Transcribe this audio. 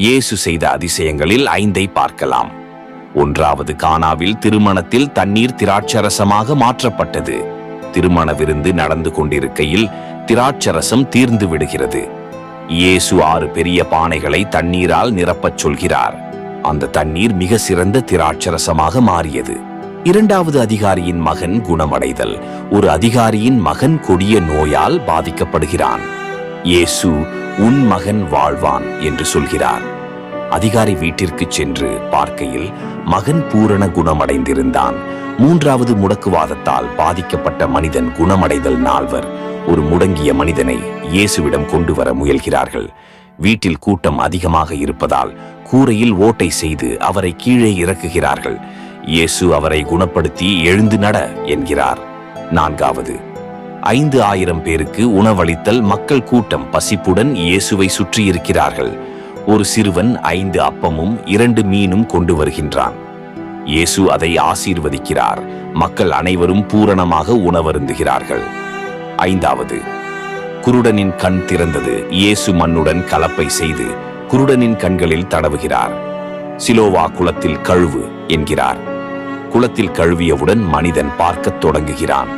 இயேசு செய்த அதிசயங்களில் 5 பார்க்கலாம். 1. கானாவில் திருமணத்தில் தண்ணீர் திராட்சரசமாக மாற்றப்பட்டது. திருமண விருந்து நடந்து கொண்டிருக்கையில் திராட்சரசம் தீர்ந்து விடுகிறது. இயேசு 6 பெரிய பானைகளை தண்ணீரால் நிரப்பச் சொல்கிறார். அந்த தண்ணீர் மிக சிறந்த திராட்சரசமாக மாறியது. 2. அதிகாரியின் மகன் குணமடைதல். ஒரு அதிகாரியின் மகன் கொடிய நோயால் பாதிக்கப்படுகிறான். இயேசு உன் மகன் வாழ்வான் என்று சொல்கிறார். அதிகாரி வீட்டிற்கு சென்று பார்க்கையில் மகன் பூரண குணமடைந்திருந்தான். 3. முடக்குவாதத்தால் பாதிக்கப்பட்ட மனிதன் குணமடைதல். 4. ஒரு முடங்கிய மனிதனை இயேசுவிடம் கொண்டு வர முயல்கிறார்கள். வீட்டில் கூட்டம் அதிகமாக இருப்பதால் கூரையில் ஓட்டை செய்து அவரை கீழே இறக்குகிறார்கள். இயேசு அவரை குணப்படுத்தி எழுந்து நட என்கிறார். 4. 5,000 பேருக்கு உணவளித்தல். மக்கள் கூட்டம் பசிப்புடன் இயேசுவை சுற்றி இருக்கிறார்கள். ஒரு சிறுவன் 5 அப்பமும் 2 மீனும் கொண்டு வருகின்றான். இயேசு அதை ஆசீர்வதிக்கிறார். மக்கள் அனைவரும் பூரணமாக உணவருந்துகிறார்கள். 5. குருடனின் கண் திறந்தது. இயேசு மண்ணுடன் கலப்பை செய்து குருடனின் கண்களில் தடவுகிறார். சிலோவா குளத்தில் கழுவு என்கிறார். குளத்தில் கழுவியவுடன் மனிதன் பார்க்கத் தொடங்குகிறான்.